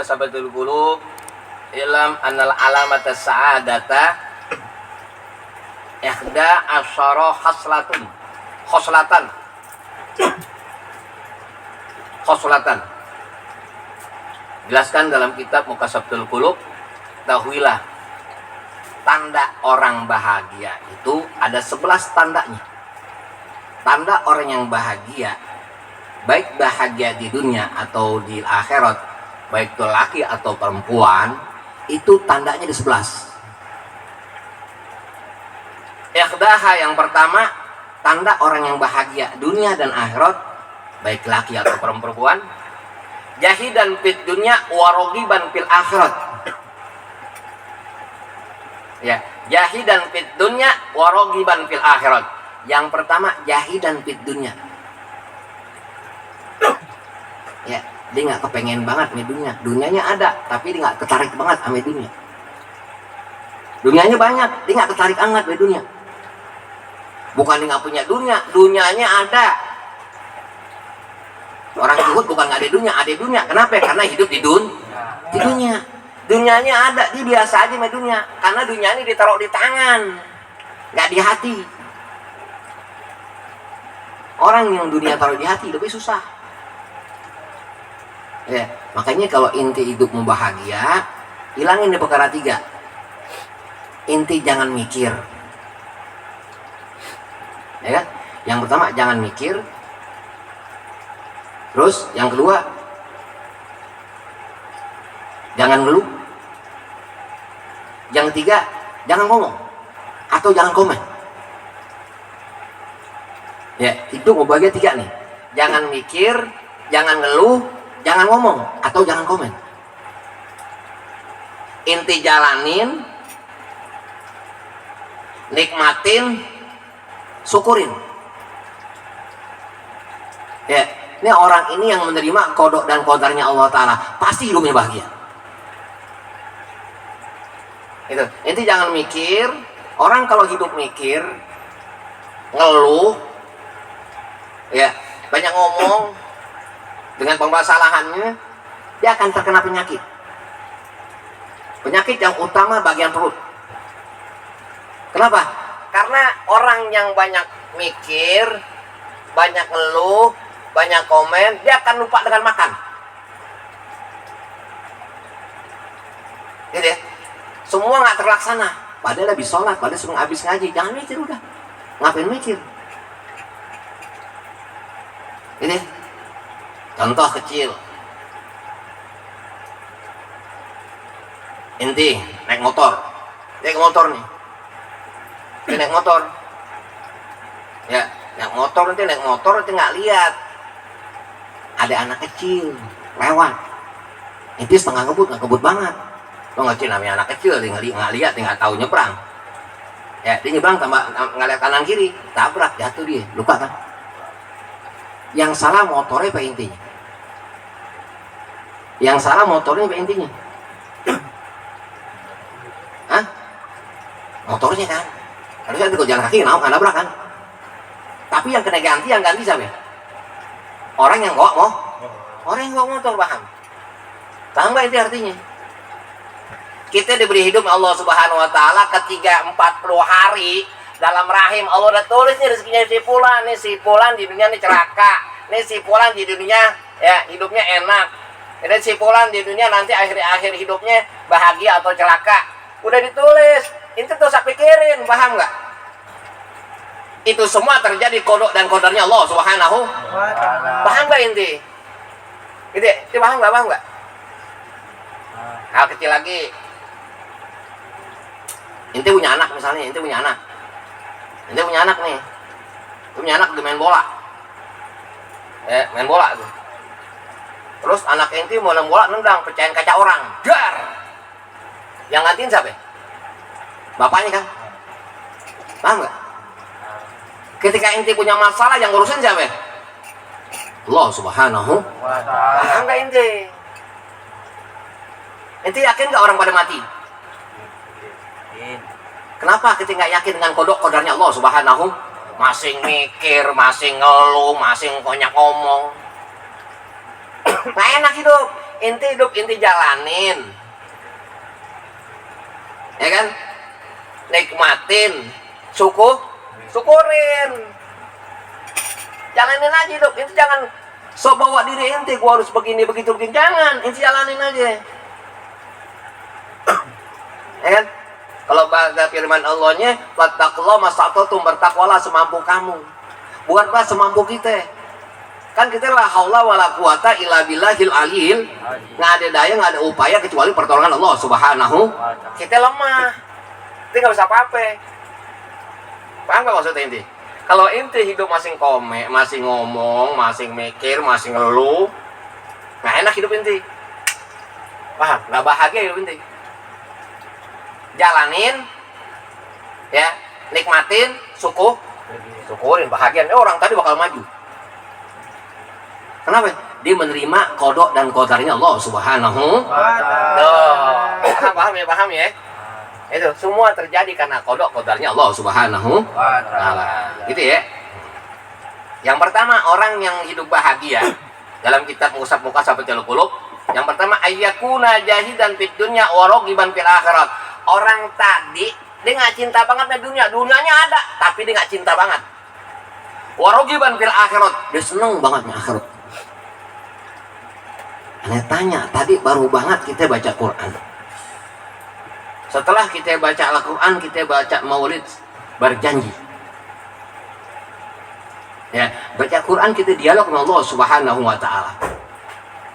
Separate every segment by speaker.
Speaker 1: sabatul qulub, ilam annal alamata sa'adata ihda asyara khoslatan. Jelaskan dalam kitab Muqasabatul Qulub, tahuilah tanda orang bahagia itu ada 11 tandanya. Tanda orang yang bahagia, baik bahagia di dunia atau di akhirat, baik itu laki atau perempuan, itu tandanya di 11. Ikhdaha yang pertama, tanda orang yang bahagia dunia dan akhirat, baik laki atau perempuan, jahidan fid dunya wa ragiban fil akhirat. Ya, jahidan fid dunya wa ragiban fil akhirat. Yang pertama, jahidan fid dunya. Ya, dia nggak kepengen banget nih dunia. Dunianya ada, tapi dia nggak tertarik banget sama dunia. Dunianya banyak, dia nggak tertarik banget sama dunia. Bukan dia nggak punya dunia, dunianya ada. Orang zuhud bukan nggak ada dunia. Kenapa? Karena hidup di dunia. Dunianya ada, dia biasa aja sama dunia. Karena dunia ini ditaruh di tangan, nggak di hati. Orang yang dunia taruh di hati lebih susah. Ya, makanya kalau inti hidup mau bahagia, hilangin deh perkara 3. Inti jangan mikir. Ya kan? Yang pertama jangan mikir. Terus yang kedua jangan ngeluh. Yang ketiga jangan ngomong atau jangan komen. Ya, itu mau bahagia 3 nih. Jangan mikir, jangan ngeluh, jangan ngomong atau jangan komen. Inti jalanin, nikmatin, syukurin. Ya, ini orang ini yang menerima kodok dan kodarnya Allah Ta'ala, pasti hidupnya bahagia. Itu. Inti jangan mikir. Orang kalau hidup mikir, ngeluh, ya, banyak ngomong dengan permasalahannya, dia akan terkena penyakit. Penyakit yang utama bagian perut. Kenapa? Karena orang yang banyak mikir, banyak ngeluh, banyak komen, dia akan lupa dengan makan. Gitu ya? Semua nggak terlaksana. Padahal habis sholat, padahal sebelum habis ngaji, jangan mikir udah. Ngapain mikir? Ini contoh kecil. Inti naik motor nih. Dia naik motor. Ya, naik motor nanti nggak lihat ada anak kecil lewat. Inti setengah ngebut banget. Lo nggak cina namanya anak kecil, dia nggak lihat, dia nggak tahu nyebrang. Ya, dia nyebrang tambah nggak lihat kanan kiri, tabrak, jatuh dia, luka kan. Yang salah motornya apa intinya? Yang salah motornya apa intinya? Hah? Motornya kan? Harusnya kalau jalan kaki nggak nabrak kan? Tapi yang kena ganti siapa? Orang yang bawa motor, paham? Paham nggak itu artinya? Kita diberi hidup Allah Subhanahu Wa Taala ketiga 40 hari dalam rahim Allah udah tulis nih rezekinya si Fulan di dunia nih celaka, nih si Fulan di dunia ya hidupnya enak, ini si Fulan di dunia nanti akhir hidupnya bahagia atau celaka, udah ditulis. Itu tuh saya pikirin, paham nggak? Itu semua terjadi kodok dan kodarnya Allah Subhanahu Wa Taala. Paham nggak inti? Gitu, paham nggak? Hal kecil lagi. Inti punya anak misalnya, Inti punya anak nih. Dia punya anak, dia main bola. Main bola tuh. Terus anak Inti mau main bola nendang, pecahin kaca orang. Dar. Yang gantiin siapa? Bapaknya kan? Paham nggak? Ketika Inti punya masalah, yang ngurusin siapa? Allah Subhanahu Wa Ta'ala. Paham nggak Inti? Inti yakin nggak orang pada mati? Kenapa kita nggak yakin dengan kodarnya Allah Subhanahu? Masing mikir, masing ngeluh, masing banyak ngomong. Nggak enak hidup. Inti hidup, inti jalanin. Ya kan? Nikmatin, syukurin. Jalanin aja hidup. Inti jangan sok bawa diri inti, gua harus begini, begitu, begini. Jangan, inti jalanin aja. Ya kan? Kalau bahasa firman Allahnya, wattaqullah mastata'tum, bertakwalah semampu kamu. Buatlah semampu kita. Kan kita la haula wala quwata illa billahil aliyil. Nggak ada daya, nggak ada upaya kecuali pertolongan Allah Subhanahu. Kita lemah. Kita nggak bisa apa-apa. Paham nggak maksudnya inti? Kalau inti hidup masih masih ngomong, masih mikir, masih ngeluh, nggak enak hidup inti. Paham? Nggak bahagia hidup inti. Jalanin, ya, nikmatin, syukurin, bahagia. Orang tadi bakal maju. Kenapa? Dia menerima kodok dan kodarnya Allah Subhanahu wa ta'ala. Paham ya? Itu semua terjadi karena kodok kodarnya Allah Subhanahu wa ta'ala. Gitu ya. Yang pertama, orang yang hidup bahagia dalam kitab Musab Mukasab Batil Qulub, yang pertama ayyakuna jahidan fid dunya wa ragiban fil akhirat. Orang tadi dia nggak cinta banget sama dunia, dunianya ada tapi dia nggak cinta banget. Warogiban fil akhirat, dia seneng banget sama akhirat. Aneh tanya, tadi baru banget kita baca Quran. Setelah kita baca Al-Quran, kita baca Maulid berjanji. Ya, baca Quran kita dialog dengan Allah Subhanahu wa ta'ala.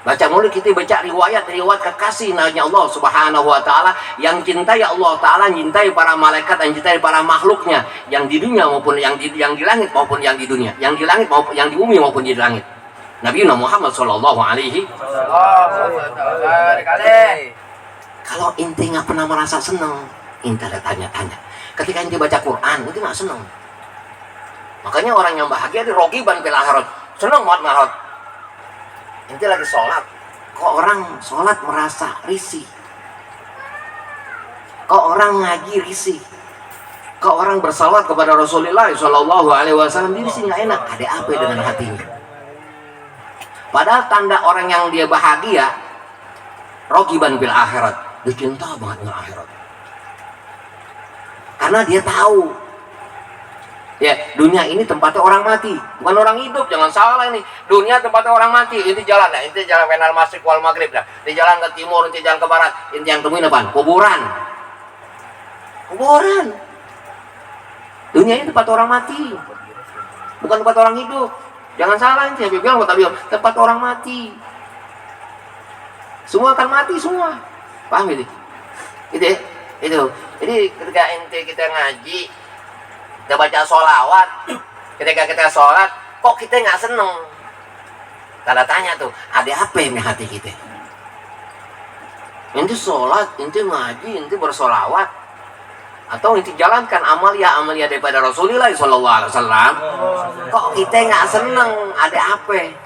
Speaker 1: Baca Maulid kita baca riwayat kekasih Nabi Allah Subhanahu wa ta'ala yang cintai Allah ta'ala, cintai para malaikat dan cintai para makhluknya yang di dunia maupun yang di langit maupun yang di dunia, yang di langit maupun yang di bumi maupun di langit. Nabi Muhammad sallallahu alaihi wasallam. Kalau inti nggak pernah merasa senang, inti ada tanya-tanya. Ketika inti baca Quran, inti nggak senang. Makanya orang yang bahagia di rogiban fil akhirat, senang banget akhirat. Inti lagi sholat, kok orang sholat merasa risih, kok orang ngaji risih, kok orang bersalawat kepada Rasulullah Shallallahu Alaihi Wasallam dia risih, nggak enak. Ada apa dengan hatinya? Padahal tanda orang yang dia bahagia, rogiban bil akhirat, dia cinta banget dengan akhirat, karena dia tahu. Ya, dunia ini tempatnya orang mati, bukan orang hidup. Jangan salah ini. Dunia tempatnya orang mati. Ini jalan, nah, ini jalan Wenal Masrik wal Maghrib, nah. Ini jalan ke timur, ini jalan ke barat. Ini yang temuin apa? Kuburan. Dunia ini tempat orang mati, bukan tempat orang hidup. Jangan salah ini. Saya bilang, tempat orang mati. Semua akan mati semua. Paham ini? Itu. Jadi ketika kita ngaji, kita baca sholawat, ketika kita sholat, kok kita nggak seneng? Tanda tanya tuh, ada apa yang di hati kita? Inti sholat, inti ngaji, inti bersolawat, atau inti jalankan amalia daripada Rasulullah Sallallahu Alaihi Wasallam, kok kita nggak seneng? Ada apa?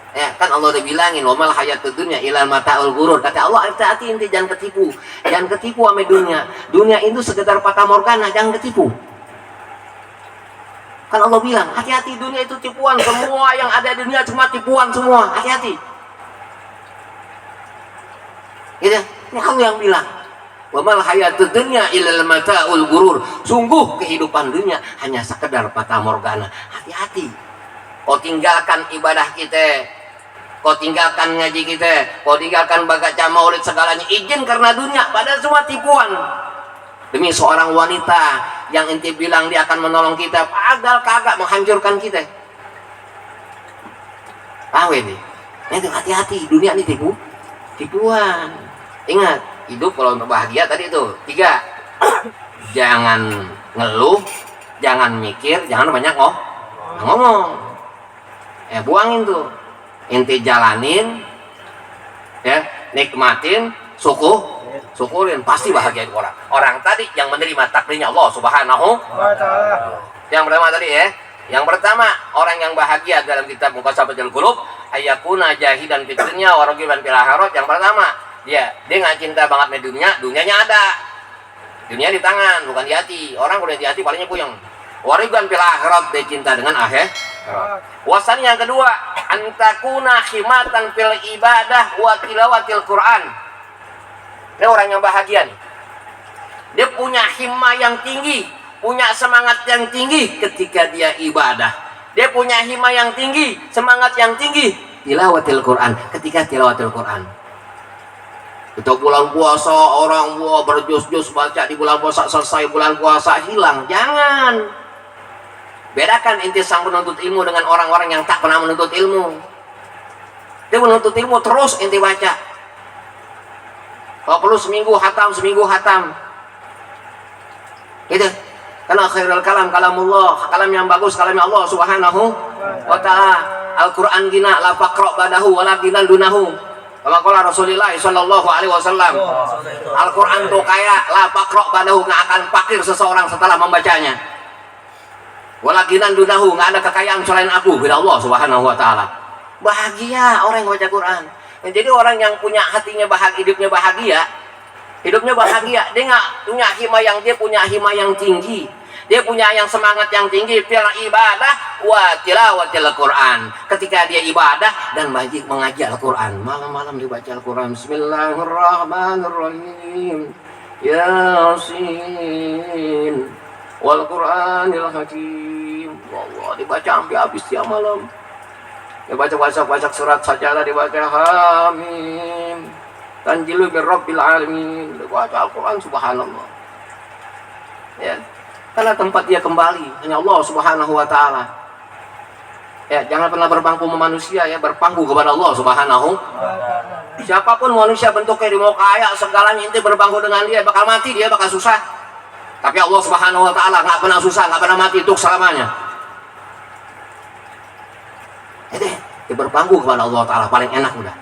Speaker 1: Ya kan Allah udah bilangin, wamal hayatud dunya ilal mata'ul ghurur. Kata Allah, hati-hati inti jangan ketipu. Jangan ketipu sama dunia. Dunia itu sekedar fata morgana, jangan ketipu. Kan Allah bilang, hati-hati dunia itu tipuan. Semua yang ada di dunia cuma tipuan semua. Hati-hati. Gitu. Ini Allah yang bilang, wamal hayatud dunya ilal mata'ul ghurur. Sungguh kehidupan dunia hanya sekedar fata morgana. Hati-hati. Kau tinggalkan ibadah kita, kau tinggalkan ngaji kita, kau tinggalkan baca maulid segalanya, izin karena dunia, padahal semua tipuan. Demi seorang wanita yang inti bilang dia akan menolong kita, padahal kagak, menghancurkan kita. Paham ini? Nah itu hati-hati, dunia ini tipuan. Ingat, hidup kalau untuk bahagia tadi itu 3. Jangan ngeluh, jangan mikir, jangan banyak ngomong. Buangin tuh. Inti jalanin, ya, nikmatin, syukurin, pasti bahagia orang. Orang tadi yang menerima takdirnya Allah Subhanahu wa ta'ala. Yang pertama tadi ya. Yang pertama, orang yang bahagia dalam kitab Mukasab Batil Qulub, ayyakuna jahidan fid dunya wa ragiban fil akhirat. Yang pertama, dia nggak cinta banget sama dunia, dunianya ada. Dunia di tangan, bukan di hati. Orang udah di hati palingnya puyeng. Wariban fil akhirat, dia cinta dengan Wasan yang kedua, antakuna khimatan fil ibadah wa tilawatil Quran. Ini orang yang bahagia nih. Dia punya himmah yang tinggi, punya semangat yang tinggi ketika dia ibadah. Dia punya himmah yang tinggi, semangat yang tinggi tilawatil Quran, ketika tilawatil Quran. Itu bulan puasa, orang berjus-jus baca di bulan puasa, selesai bulan puasa hilang. Jangan. Bedakan inti sang penuntut ilmu dengan orang-orang yang tak pernah menuntut ilmu. Dia menuntut ilmu terus inti baca. Kalau perlu seminggu hatam. Gitu. Karena khairul kalam kalamullah, kalam yang bagus kalamnya Allah Subhanahu wa taala. Al-Qur'an gina la faqra badahu wala gina dunahu. Kama qala Rasulullah sallallahu alaihi wasallam. Al-Qur'an itu kaya la faqra badahu, enggak akan fakir seseorang setelah membacanya. Wala gina dunahu, enggak ada kekayaan selain aku, bila Allah Subhanahu wa taala. Bahagia orang yang baca Quran. Jadi orang yang punya hatinya bahagia, hidupnya bahagia, dia nggak punya hima yang tinggi, dia punya yang semangat yang tinggi fil ibadah wa tilawatil Quran, ketika dia ibadah dan mengaji Al-Quran, malam-malam dibaca Al-Quran. Bismillahirrahmanirrahim, Yasin wal Quranil Hakim. Allah, dibaca sampai habis tiap malam. Dia baca surat Sajadah, dibaca Hamim, Tanzilu min Rabbil Alamin, baca Al-Quran, subhanallah. Ya, karena tempat dia kembali hanya Allah Subhanahu wa taala. Ya, jangan pernah berpangku sama manusia, ya, berpangku kepada Allah Subhanahu. Siapapun manusia bentuknya, dia mau kaya segalanya, inti berpangku dengan dia, bakal mati, dia bakal susah. Tapi Allah Subhanahu wa taala enggak pernah susah, enggak pernah mati untuk selamanya. Kita berpangku kepada Allah taala paling enak udah.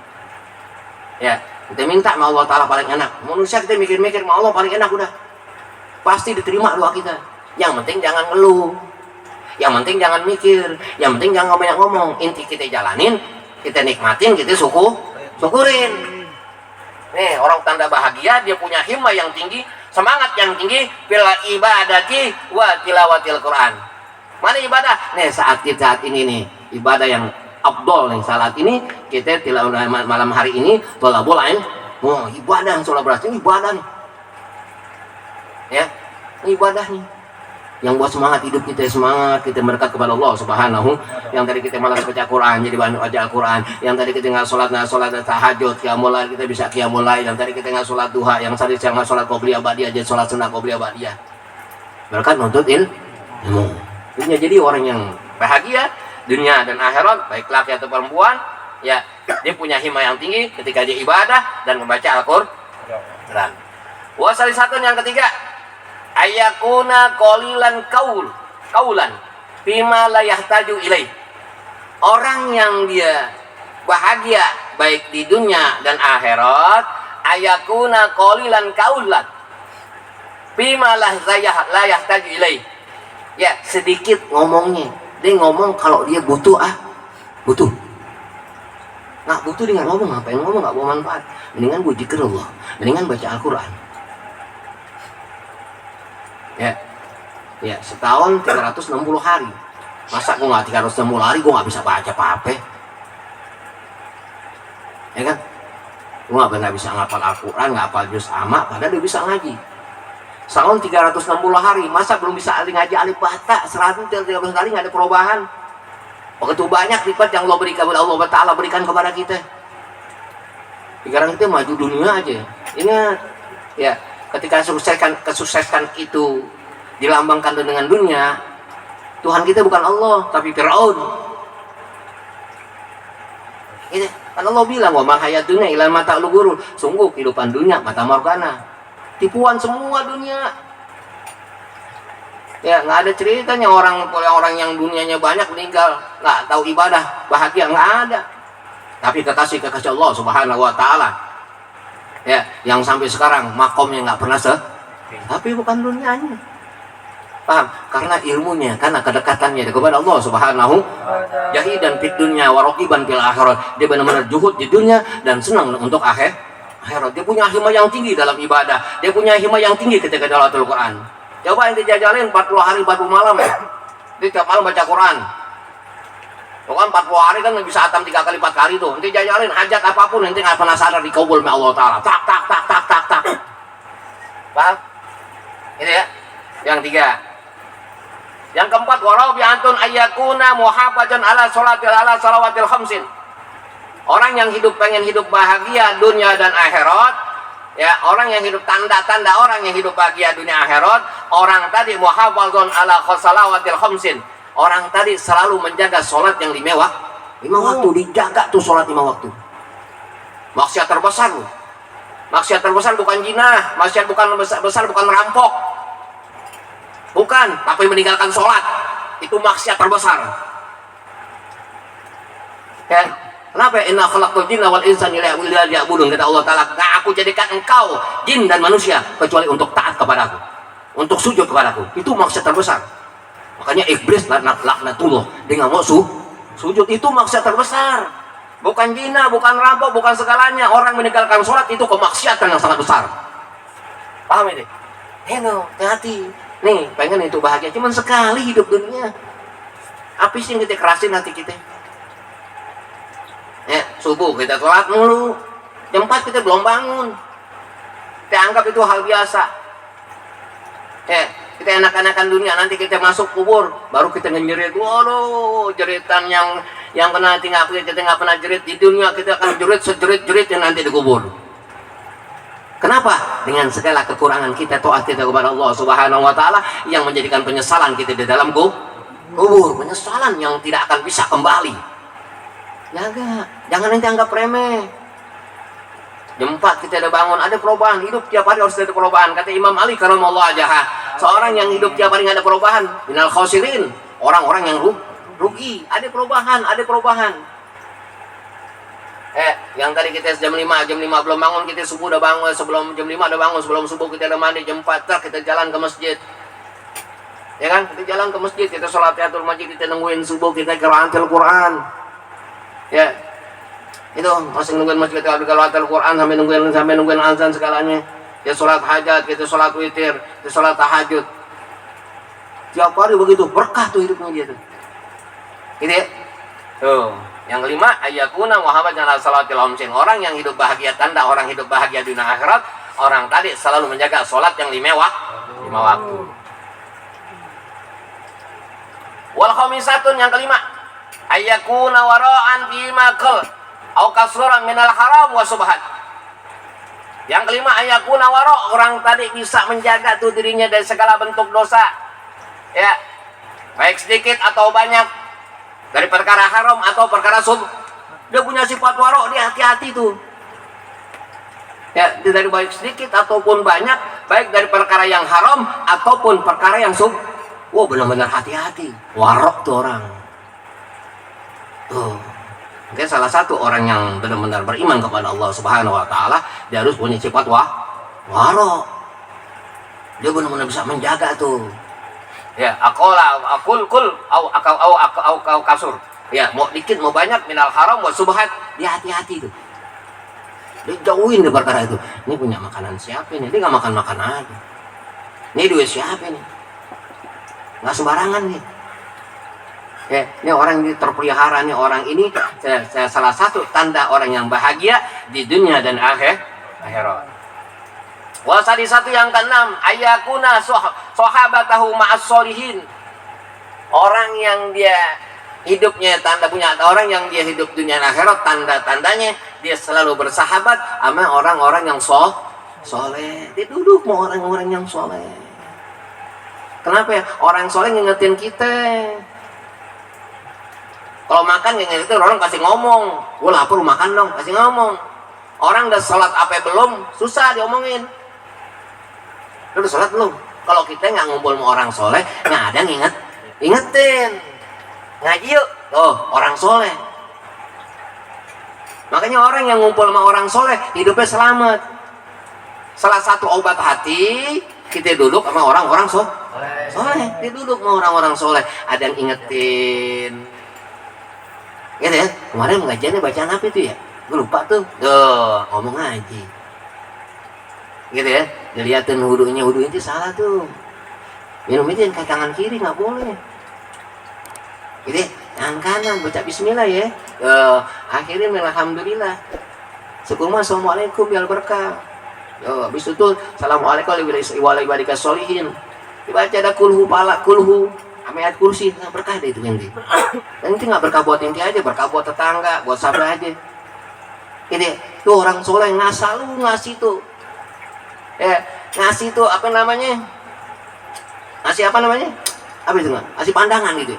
Speaker 1: Ya, kita minta sama Allah taala paling enak. Manusia kita mikir-mikir sama Allah paling enak udah. Pasti diterima doa kita. Yang penting jangan ngeluh. Yang penting jangan mikir. Yang penting jangan banyak ngomong. Inti kita jalanin, kita nikmatin, kita syukurin. Nih, orang tanda bahagia, dia punya himmah yang tinggi, semangat yang tinggi, fil ibadati wa tilawatil Quran. Mana ibadah? Nih, saat ini nih, ibadah yang afdol nih, salat ini kita tilawah malam hari ini tolabul ain. Oh, ibadah, sholat berarti ibadah nih. Ya, ibadah nih. Yang buat semangat hidup kita, semangat kita mendekat kepada Allah Subhanahu. Yang tadi kita malas baca Quran, jadi banyak baca Al-Quran. Yang tadi kita nggak sholat tahajud, qiyamul lail, kita bisa qiyamul lail. Yang tadi kita nggak sholat duha, yang tadi saya nggak sholat qobliyah ba'diyah, jadi sholat sunnah qobliyah ba'diyah. Berkat nuntut ilmu. Jadi orang yang bahagia dunia dan akhirat, baik laki atau perempuan, ya, dia punya himmah yang tinggi ketika dia ibadah dan membaca Al-Quran. Wasali satu yang ketiga, ayakuna qalilan kaulan bima la yahtaju ilaih. Orang yang dia bahagia baik di dunia dan akhirat, ayakuna qalilan kaulan bima la yahtaju ilaih. Ya, sedikit ngomongnya. Dia ngomong kalau dia butuh, butuh. Nggak butuh dia nggak ngomong, ngapain ngomong, nggak bawa manfaat. Mendingan gue zikir Allah, mendingan baca Al-Quran. Ya, setahun 360 hari. Masa gue nggak 360 hari gue nggak bisa baca apa-apa? Ya kan? Gue nggak bisa ngapal Al-Quran, nggak hafal juz amma, padahal dia bisa ngaji. Setahun 360 hari, masa belum bisa ngaji alif bata 130 kali, nggak ada perubahan. Begitu banyak lipat yang Allah berikan, Allah Ta'ala berikan kepada kita. Sekarang kita maju dunia aja. Ingat, ya, ketika kesuksesan itu dilambangkan dengan dunia, Tuhan kita bukan Allah, tapi Fir'aun. Gitu. Kan Allah bilang, wa ma hayat dunya illa mata'ul ghurur. Sungguh kehidupan dunia mata morgana. Tipuan semua dunia. Ya, nggak ada ceritanya orang yang dunianya banyak meninggal nggak tahu ibadah bahagia, nggak ada. Tapi kekasih Allah Subhanahu wa taala, ya, yang sampai sekarang makomnya nggak pernah tapi bukan dunianya. Paham? Karena ilmunya, karena kedekatannya kepada Allah Subhanahu. Jahidan fid dunya wa raqiban fil akhirat. Dia benar-benar juhud di dunia dan senang untuk akhirat. Dia punya himmah yang tinggi dalam ibadah. Dia punya himmah yang tinggi ketika tilawahul Quran. Coba yang dijajalin 40 hari 40 malam ya. Dia tiap malam baca Quran. Pokoknya 40 hari kan bisa atam 3 kali 4 kali tuh. Nanti jajalin hajat apapun, nanti nggak pernah sadar dikabul oleh Allah Ta'ala. Tak tak tak tak tak tak. Paham? Ini ya. Yang 3. Yang keempat, warabi'atun ayyakuna muhafazan ala salawatil khamsin. Orang yang pengen hidup bahagia dunia dan akhirat, ya, orang yang hidup tanda-tanda orang yang hidup bahagia dunia akhirat, orang tadi muhafazun ala salawatil khamsin. Orang tadi selalu menjaga sholat yang 5 waktu, dijaga tuh sholat 5 waktu. Maksiat terbesar, maksiat terbesar bukan zina, maksiat bukan besar bukan merampok, bukan, tapi meninggalkan sholat itu maksiat terbesar. Ya, kenapa? Inna khalaqtul jinna wal insana liya'budun, kata Allah Ta'ala. Nah, aku jadikan engkau jin dan manusia kecuali untuk taat kepadaku, untuk sujud kepadaku. Itu maksiat terbesar. Makanya iblis laknatullah dia nggak mau sujud, itu maksiat terbesar. Bukan zina, bukan rampok, bukan segalanya. Orang meninggalkan sholat itu kemaksiatan yang sangat besar. Paham ini? Hati-hati. Nih, pengen itu bahagia cuman sekali hidup dunia. Apa sih yang kita kerasin hati kita? Ya, subuh kita sholat mulu, jam 4 kita belum bangun. Kita anggap itu hal biasa. Ya, kita enak-enakan dunia, nanti kita masuk kubur baru kita ngejerit. Waduh, jeritan yang kena tinggal kita nggak pernah jerit di dunia, kita akan jerit sejerit-jerit yang nanti di kubur. Kenapa? Dengan segala kekurangan kita, taat kita kepada Allah Subhanahu wa Ta'ala yang menjadikan penyesalan kita di dalam kubur, penyesalan yang tidak akan bisa kembali. Jaga, jangan nanti anggap remeh. Jam 4 kita udah bangun, ada perubahan. Hidup tiap hari harus ada perubahan. Kata Imam Ali karamallahu wajhah, seorang yang hidup tiap hari nggak ada perubahan, minal khosirin, orang-orang yang rugi. Ada perubahan, ada perubahan. Yang tadi kita jam 5 belum bangun, kita subuh udah bangun, sebelum jam 5 udah bangun, sebelum subuh kita udah mandi, jam 4 kita jalan ke masjid. Ya kan? Kita jalan ke masjid, kita sholat tahiyatul masjid, kita nungguin subuh, kita qiraatul Quran. Ya. Itu masih nungguin masjid, kita qiraatul Quran sampai nungguin azan segalanya. Kita sholat hajat, kita sholat witir, kita sholat tahajud. Tiap hari begitu, berkah tuh hidupnya dia tuh. Gitu ya? Tuh. Yang kelima, ayyakuna muhafazan ala salawatil khamsin. Orang yang hidup bahagia, tanda orang hidup bahagia dunia akhirat, orang tadi selalu menjaga sholat yang 5 waktu. Wal khamisatun, yang kelima, ayyakuna wara'an bima qal au kasuran minal haram wa subhat. Yang kelima, ayyakuna wara', orang tadi bisa menjaga tuh dirinya dari segala bentuk dosa. Ya. Baik sedikit atau banyak, dari perkara haram atau perkara dia punya sifat waro, dia hati-hati tuh. Ya, dari baik sedikit ataupun banyak, baik dari perkara yang haram ataupun perkara yang benar-benar hati-hati. Waro tuh orang. Tuh. Mungkin salah satu orang yang benar-benar beriman kepada Allah Subhanahu wa Ta'ala, dia harus punya sifat waro. Dia benar-benar bisa menjaga tuh. Ya, akul kasur. Ya, mau dikit mau banyak, minal haram wa subhat, dia hati-hati tuh. Dia jauhin di perkara itu. Ini punya makanan siapa ini? Dia nggak makan aja. Ini duit siapa ini? Nggak sembarangan nih. Ya, ini orang ini terpelihara nih, orang ini salah satu tanda orang yang bahagia di dunia dan akhirat. Wasadi satu yang keenam, ayyakuna sahabatahu ma'as solihin. Orang yang dia hidupnya orang yang dia hidup dunia akhirat, tanda-tandanya dia selalu bersahabat sama orang-orang yang soleh. Dia duduk sama orang-orang yang soleh. Kenapa ya? Orang soleh ngingetin kita. Kalau makan ngingetin orang kasih ngomong, gue lapar makan dong, kasih ngomong. Orang udah sholat apa belum, susah diomongin. Lu udah sholat belum? Kalau kita nggak ngumpul sama orang soleh, nggak ada ingetin. Ngaji yuk, orang soleh. Makanya orang yang ngumpul sama orang soleh, hidupnya selamat. Salah satu obat hati, kita duduk sama orang-orang soleh. Kita duduk sama orang-orang soleh, ada yang ingetin. Gitu ya, kemarin pengajiannya bacaan apa itu ya? Gue lupa tuh. Ngomong ngaji. Gitu ya, dilihatin wudunya itu salah tuh. Minum itu yang ke tangan kiri nggak boleh. Gitu ya, Tangan kanan baca bismillah ya. Akhirnya alhamdulillah. Syukur mah assalamualaikum biar berkah. Habis itu assalamualaikum warahmatullahi wabarakatuh. Dibaca ada kulhu pala kulhu ayat kursi, nggak berkah deh itu nanti. Dan itu nggak berkah buat inti aja, berkah buat tetangga, buat sahabat aja. Ini tuh orang soleh ngasih tuh, ngasih tuh apa namanya? Ngasih apa namanya? Apa itu nggak? Ngasih pandangan gitu.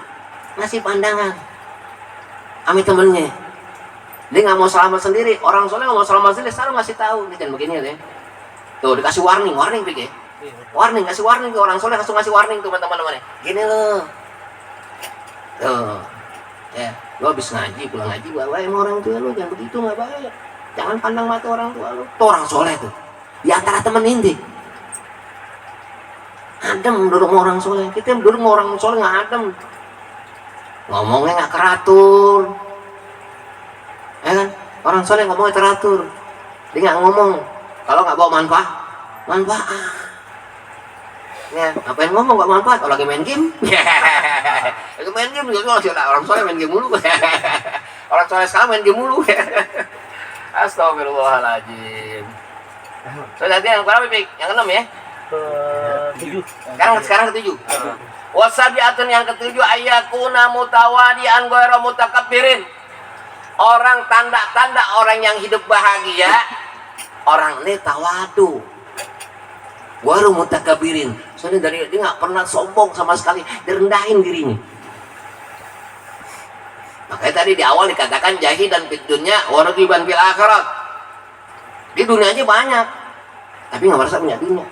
Speaker 1: Ngasih pandangan. Ami temennya. Dia nggak mau selamat sendiri. Orang soleh nggak mau selamat sendiri, selalu ngasih tahu. Ini jangan begini ya. Tuh dikasih warning pikir. Warning, kasih warning ke orang soleh, langsung ngasih warning tuh teman-teman. Gini loh. Tuh. Ya, lo habis ngaji, pulang ngaji, bawa emang orang tua lo jangan begitu, nggak baik. Jangan pandang mata orang tua lo. Tuh orang soleh tuh. Di antara temen inti. Adem duduk sama orang soleh. Kita duduk sama orang soleh nggak adem. Ngomongnya nggak teratur. Ya kan? Orang soleh ngomongnya teratur. Dia nggak ngomong kalau nggak bawa manfaat. Ya, ngapain ngomong gak manfaat? Kalau lagi main game, lagi main game juga orang soleh main game mulu. Orang soleh sekarang main game mulu. Astagfirullahaladzim. So nanti yang berapa Pik? Yang ke-6 ya? Sekarang ke-7. Wasabiatun yang ke-7 ayyakuna mutawadian ghairu mutakabbirin. Orang tanda-tanda orang yang hidup bahagia, orang ini tawadu. Waru mutakabirin, soalnya dia nggak pernah sombong sama sekali, direndahin dirinya. Makanya tadi di awal dikatakan jahid dan fid dunya wa ragiban fil akhirat. Di dunia aja banyak, tapi nggak merasa punya dunia.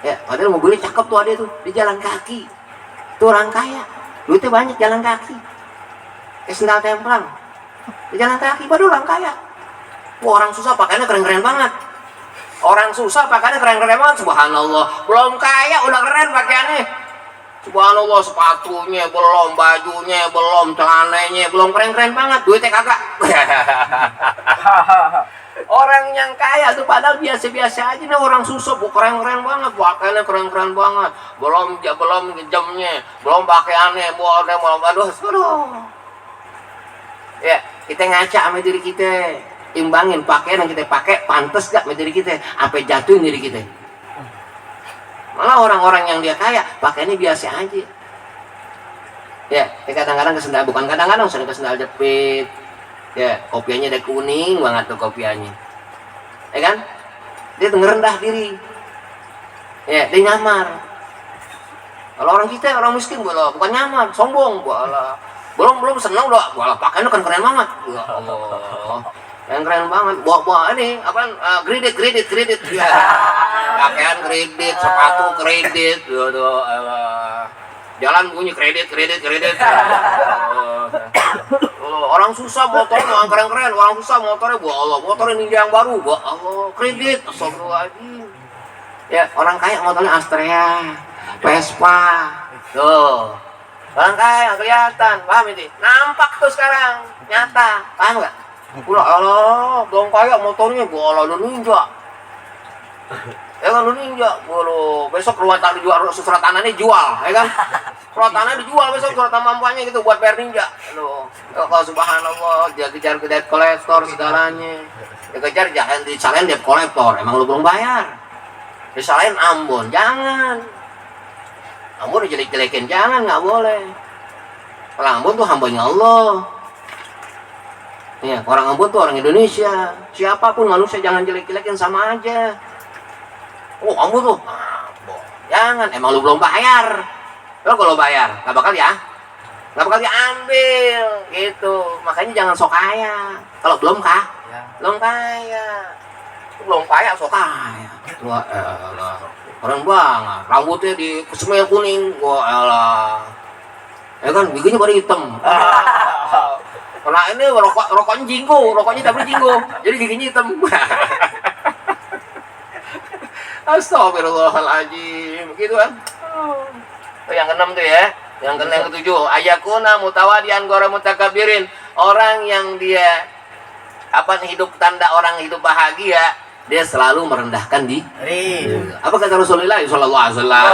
Speaker 1: Ya, padahal mobilnya cakep tuh ada tuh, di jalan kaki. Itu orang kaya, duitnya banyak jalan kaki. Sendal templang, di jalan kaki, padahal orang kaya. Wah, orang susah pakainya keren-keren banget. Orang susah pakainya keren-keren banget, subhanallah. Belum kaya udah keren pakaiannya. Subhanallah, sepatunya belum, bajunya belum, celananya belum, keren-keren banget. Duitnya kagak. Orang yang kaya tuh padahal biasa-biasa aja nih, orang susah keren-keren banget, pakaiannya keren-keren banget. Belum jamnya, belum pakaiannya, belum aduh. Ya, kita ngaca sama diri kita. Imbangin pakaian yang kita pakai pantas gak sama diri kita, sampai jatuhin diri kita. Malah orang-orang yang dia kaya pakaiannya biasa aja. Ya, kadang-kadang ke sendal, bukan kadang-kadang sering ke sendal jepit. Ya, kopiahnya udah kuning banget tuh kopiahnya. Ya kan? Dia tuh ngerendah diri. Ya, dia nyamar. Kalau orang kita, orang miskin bukan nyamar, sombong, belum senang doa, pakaiannya kan keren banget. Ya Allah. Yang keren banget, bawa ini apa kredit ya. Pakaian kredit, sepatu kredit, jalan bunyi kredit. Orang susah motornya keren-keren, orang susah motornya motornya Ninja yang baru, kredit, astagfirullahaladzim. Ya, orang kaya motornya Astrea, Vespa, tuh. Orang kaya kelihatan, paham ini? Nampak tuh sekarang, nyata, paham nggak? Pula Allah, belum kaya motornya, lu Ninja. Ya kan lu Ninja, besok rumah tak dijual, surat tanahnya jual, ya kan? Surat tanahnya dijual besok, surat tanah mampuannya gitu buat bayar Ninja. Kalau subhanallah, dia kejar debt collector segalanya. Dia kejar jangan disalahin debt collector, emang lu belum bayar. Disalahin Ambon, jangan. Ambon dijelek-jelekin, jangan, nggak boleh. Kalau Ambon tuh hambanya Allah. Ya, orang Ambon tuh orang Indonesia. Siapapun manusia jangan jelek-jelekin, sama aja. Oh, Ambon tuh, jangan. Emang lu belum bayar. Lo kalau bayar, nggak bakal diambil, gitu. Makanya jangan sok kaya. Kalau belum kaya. Belum kaya sok kaya. Wah, keren banget. Rambutnya di semua kuning. Wah, elah. Ya kan, giginya baru hitam. Karena ini rokoknya jinggo, rokoknya tapi jinggo, jadi giginya hitam. Astagfirullahaladzim, begitu kan? Yang ke-6 tuh ya, yang ke-7, ayakuna mutawadian ghairu mutakabbirin. Orang yang dia hidup tanda orang hidup bahagia, dia selalu merendahkan diri. Apa kata Rasulullah sallallahu alaihi wasallam?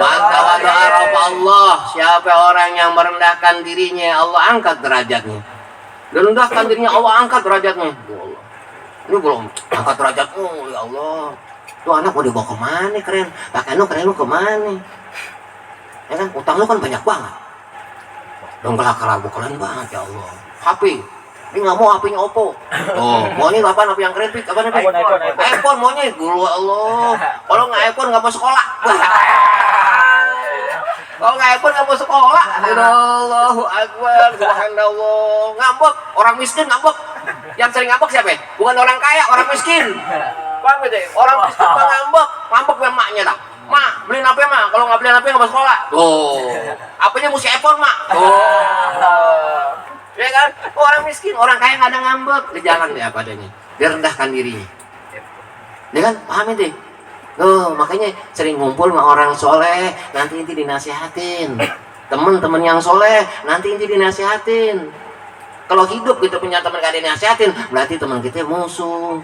Speaker 1: Maka wada'a Allah, siapa orang yang merendahkan dirinya, Allah angkat derajatnya. Rendahkan dirinya, Allah angkat derajatnya. Ya Allah. Ini belum angkat derajatmu, ya Allah. Tuh anak mau dibawa kemana keren? Pakaian lu keren, lu kemana? Ya kan, utang lu kan banyak banget. Dong kelak-kelak keren banget, ya Allah. HP, ini nggak mau HP-nya Oppo. Oh, maunya apaan? HP yang keren, Pik? Apaan, Pik? iPhone maunya, guru Allah. Kalau nggak iPhone nggak mau sekolah. Kalau nggak iPhone nggak mau sekolah. Allahu Akbar, subhanallah. Ngambek, orang miskin ngambek. Yang sering ngambek siapa? Bukan orang kaya, orang miskin. Paham gitu? Orang miskin ngambek, ngambek sama emaknya dah. Mak, beliin HP mak. Kalau nggak beliin HP nggak mau sekolah. Oh, HP-nya mesti iPhone mak. Oh, ya kan? Orang miskin, orang kaya nggak ada ngambek. Dia jangan deh apa adanya. Dia rendahkan dirinya. Dia kan paham itu? Tuh, makanya sering ngumpul sama orang soleh, nanti inti dinasihatin. Temen-temen yang soleh, nanti inti dinasihatin. Kalau hidup kita punya teman gak dinasihatin, berarti teman kita musuh.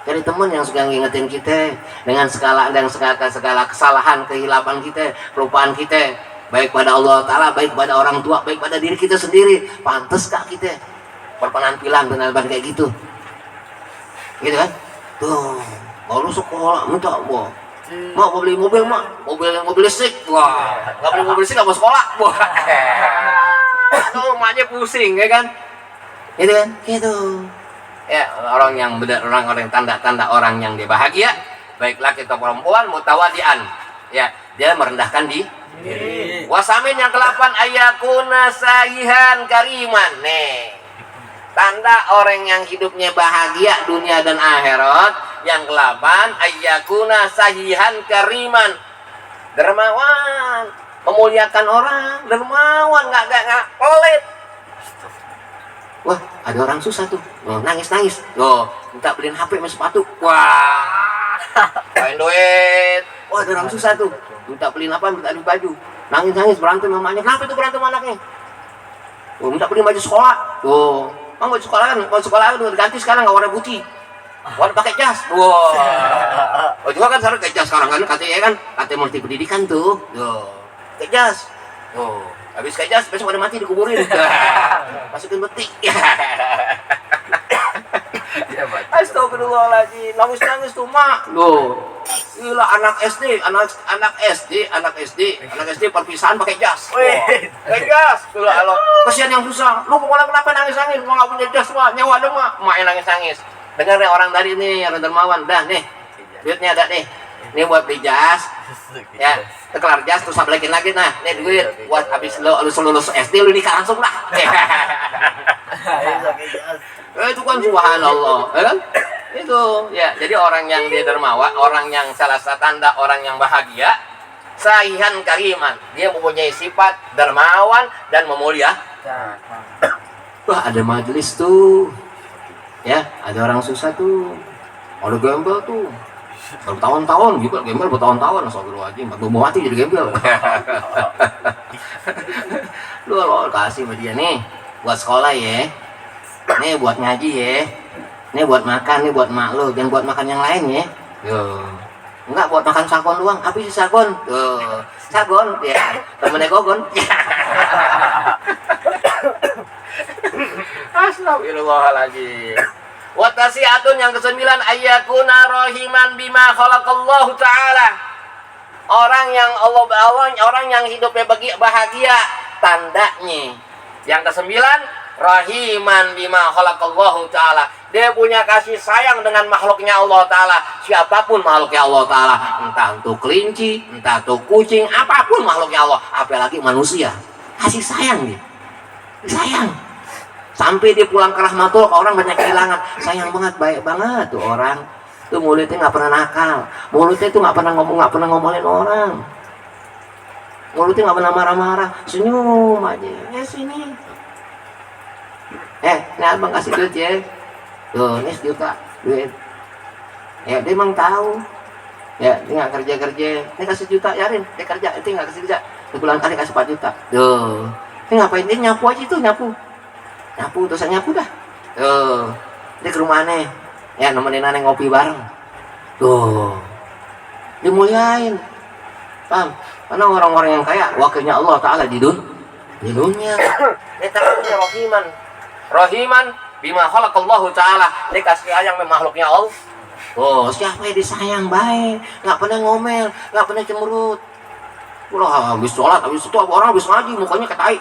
Speaker 1: Cari teman yang suka ngingetin kita dengan segala kesalahan, kehilapan kita, kelupaan kita, baik pada Allah Ta'ala, baik pada orang tua, baik pada diri kita sendiri. Pantes kak kita berpenampilan kayak gitu, gitu kan? Tuh, kalau sekolah minta mak mau beli mobil mak, mobil listrik, wah, nggak beli mobil listrik nggak mau sekolah, wah, tuh maknya pusing, ya kan? Gitu kan? Gitu. Ya, orang yang benar, orang tanda-tanda orang yang dia bahagia, baik laki atau perempuan, mutawadian. Ya, dia merendahkan diri. Wasamin yang ke-8 ayakuna sahihan kariman. Nih, tanda orang yang hidupnya bahagia dunia dan akhirat. Yang ke-8 ayakuna sahihan kariman. Dermawan, memuliakan orang, dermawan, nggak pelit. Wah, ada orang susah tuh, nangis-nangis. Loh, minta beliin HP sama sepatu. Wah, main duit. Wah, ada orang susah tuh, minta beliin apa, minta beli baju. Nangis-nangis, berantem mamanya. Kenapa itu berantem anaknya? Oh, minta beliin baju sekolah. Tuh, baju sekolah kan, udah diganti sekarang, nggak warna putih. Warna pakai jas. Wah, juga kan sekarang pakai jas sekarang kan, katanya multi pendidikan tuh. Tuh, pakai jas. Tuh. Habis kayak jas, besok ada mati dikuburin. Masukin peti. Astagfirullahaladzim, nangis-nangis tuh mak. Loh, gila anak SD perpisahan pakai jas. Pakai jas. Gila Allah. Kasihan yang susah. Lu kenapa nangis-nangis? Lu nggak punya jas mak, nyawa ada mak. Mak yang nangis-nangis. Dengar nih orang tadi nih, yang dermawan. Dah nih, duitnya ada nih. Ini buat beli jas. Ya, kelar jas terus balikin lagi. Nah, ini duit buat habis lu lulus SD lu nikah langsung lah. Itu kan subhanallah, ya kan? Itu ya, jadi orang yang dia dermawan, orang yang salah satu tanda orang yang bahagia, sahihan kariman, dia mempunyai sifat dermawan dan memuliakan. Wah, ada majelis tuh. Ya, ada orang susah tuh. Ada gembel tuh. Bertahun-tahun juga gembel, bertahun-tahun astagfirullahaladzim, mau mati jadi gembel. Lu kasih sama dia nih buat sekolah ya, nih buat ngaji ya, nih buat makan, nih buat mak lu, jangan buat makan yang lain ya. Yo, enggak buat makan sakon doang. Apa sih sakon? Tuh, sakon ya, temennya gogon. Astagfirullahaladzim. Watasiatun yang ke-9 ayyakuna rahiman bima khalaqallahu ta'ala. Orang yang hidupnya bahagia, tandanya. Yang ke-9 rahiman bima khalaqallahu ta'ala. Dia punya kasih sayang dengan makhluknya Allah Ta'ala. Siapapun makhluknya Allah Ta'ala, entah itu kelinci, entah itu kucing, apapun makhluknya Allah, apalagi manusia, kasih sayang dia. Sayang. Sampai dia pulang ke rahmatullah, orang banyak kehilangan. Sayang banget, baik banget tuh orang. Tuh mulutnya nggak pernah nakal. Mulutnya tuh nggak pernah ngomongin orang. Mulutnya nggak pernah marah-marah. Senyum aja. Sini. Ini abang kasih duit ya. Tuh, ini 1 juta duit. Ya, dia emang tahu. Ya, dia nggak kerja. Ini kasih juta, yarin. Dia kerja, itu nggak kasih kerja. Sebulan kali kasih 4 juta. Tuh. Ini ngapain? Dia nyapu aja tuh, nyapu, terus saya nyapu dah. Tuh, dia ke rumah aneh. Ya nemenin aneh ngopi bareng. Tuh. Dimuliain. Paham? Karena orang-orang yang kaya wakilnya Allah Ta'ala di dunia. Kita punya Rahiman. Rahiman bima khalaqallahu Ta'ala. Dia kasih sayang sama makhluknya Allah. Oh, siapa yang disayang baik, nggak pernah ngomel, nggak pernah cemberut. Ulah habis sholat, habis itu orang habis ngaji mukanya ketai.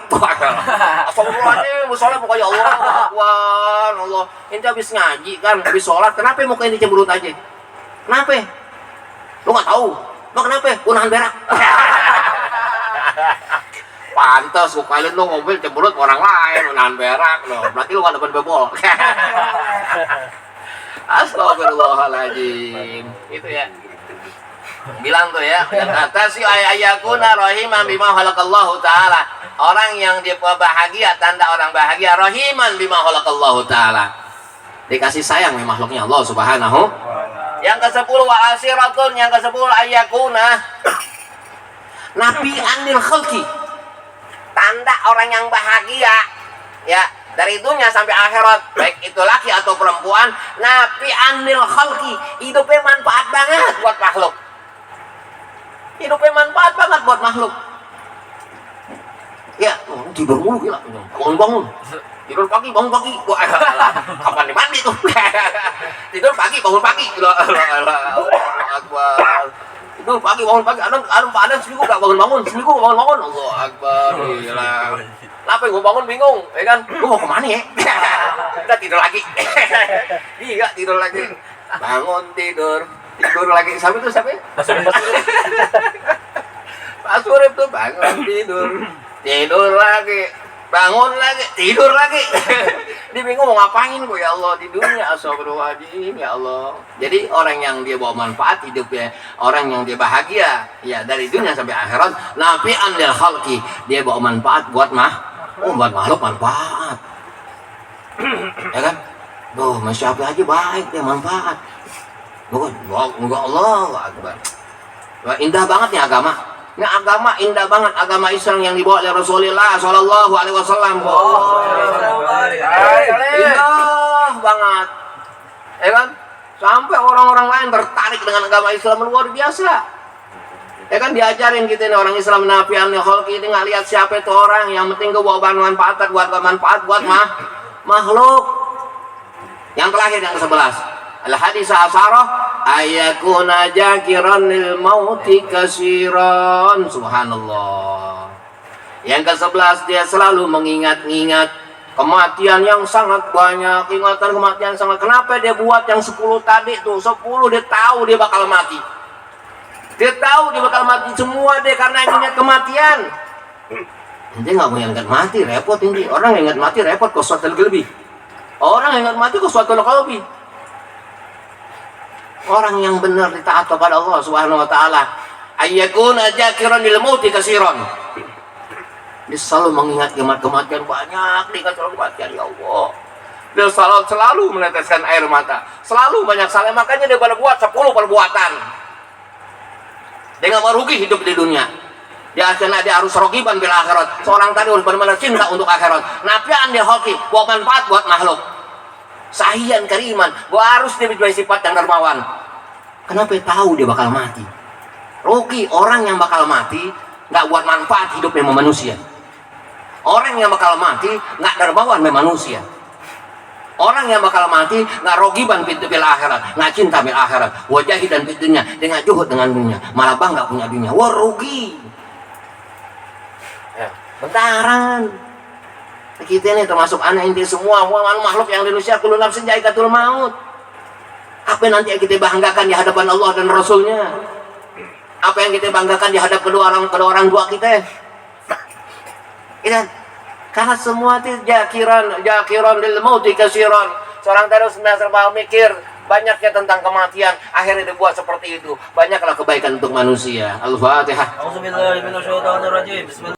Speaker 1: Astagfirullahaladzim, habis sholat mukanya Allah Akbar, Allah. Ente habis ngaji kan, habis sholat, kenapa mukanya dicemberut aja? Kenapa? Lu nggak tahu? Lu kenapa? Gua nahan berak. Pantas gua kalian lu ngomel cemberut orang lain, nahan berak lo. Berarti lu nggak dapat bebol. Astagfirullahaladzim. Itu ya. Bilang tuh ya, kata si ayakuna rahiman bima khalaqallahu ta'ala. Orang yang dia bahagia, tanda orang bahagia, rahiman bima khalaqallahu ta'ala. Dikasih sayang sama makhluknya Allah Subhanahu. Yang ke-10 wa asiratun, yang ke-10 ayakuna nabi anil khalqi. Tanda orang yang bahagia ya dari dunia sampai akhirat, baik itu laki atau perempuan, nabi anil khalqi, hidupnya manfaat banget buat makhluk. Hidupnya manfaat banget buat makhluk. Ya, tidur mulu gila. Bangun-bangun. Tidur pagi, bangun pagi. Wah, kapan dimandi tuh? Tidur pagi, bangun pagi. Akbar. Tidur pagi, bangun pagi. Ada seminggu gak bangun-bangun. Seminggu bangun-bangun. Allah Akbar. Gila. Kenapa gue bangun bingung, ya kan? Gue mau kemana ya? Udah tidur lagi. Iya, tidur lagi. Bangun, tidur lagi. Siapa itu siapa? Pak Surip tuh bangun tidur lagi, bangun lagi, tidur lagi. Dia bingung mau ngapain gue ya Allah di dunia. Astagfirullahaladzim ya Allah. Jadi orang yang dia bawa manfaat hidupnya, orang yang dia bahagia ya dari dunia sampai akhirat, nabi andil khalqi, dia bawa manfaat buat buat makhluk manfaat. Ya kan? Tuh, Masya Allah aja baik dia manfaat. Moga Allah Akbar. Wah, indah banget nih agama. Ini agama indah banget, agama Islam yang dibawa oleh Rasulullah Shallallahu Alaihi Wasallam. Indah banget, ya kan? Sampai orang-orang lain tertarik dengan agama Islam luar biasa. Ya kan diajarin kita nih orang Islam nabi anil khalqi ini nggak lihat siapa itu orang, yang penting gue bawa manfaat buat makhluk. Yang terakhir yang ke-11. Al-hadis asarah ayakuna jakiran lil mauti kasiran. Subhanallah. Yang ke-11 dia selalu mengingat-ingat kematian yang sangat banyak. Ingatan kematian sangat. Kenapa dia buat yang 10 tadi tuh? 10 dia tahu dia bakal mati. Dia tahu dia bakal mati semua deh karena ingat kematian. Nanti nggak mau ingat mati repot ini. Orang yang ingat mati repot kok suatu lebih. Orang yang ingat mati kok suatu lebih. Orang yang benar ditaat kepada Allah Subhanahu wa taala, ayyakuna jakiran lil mauti katsiran. Dia selalu mengingat kematian banyak, diingat kematian ya Allah. Dia selalu meneteskan air mata, selalu banyak salah, makanya dia buat 10 perbuatan. Dia nggak mau rugi hidup di dunia. Dia akhirnya dia harus rogiban bil akhirat. Seorang tadi harus benar-benar cinta untuk akhirat. Nabi andil hoki, buat manfaat buat makhluk. Sahian kariman, gua harus dia menjadi sifat yang dermawan. Kenapa tahu dia bakal mati? Rugi orang yang bakal mati nggak buat manfaat hidupnya sama manusia. Orang yang bakal mati nggak dermawan sama manusia. Orang yang bakal mati nggak rogiban bil akhirat, nggak cinta bil akhirat. Wajahi dan fitnya, dia nggak juhud dengan dunia, malah bangga punya dunia. Wah rugi. Ya, bentaran. Kita ini termasuk anak inti semua makhluk yang di Indonesia kullu nafsin dha'iqatul maut. Apa yang nanti kita banggakan di hadapan Allah dan Rasulnya? Apa yang kita banggakan di hadapan kedua orang tua kita? Kan? Karena semua itu jakiran lil mauti katsiran. Seorang terus serba mikir banyaknya tentang kematian, akhirnya dibuat seperti itu. Banyaklah kebaikan untuk manusia. Al-Fatihah. Auzubillahi minasyaitonir rajim.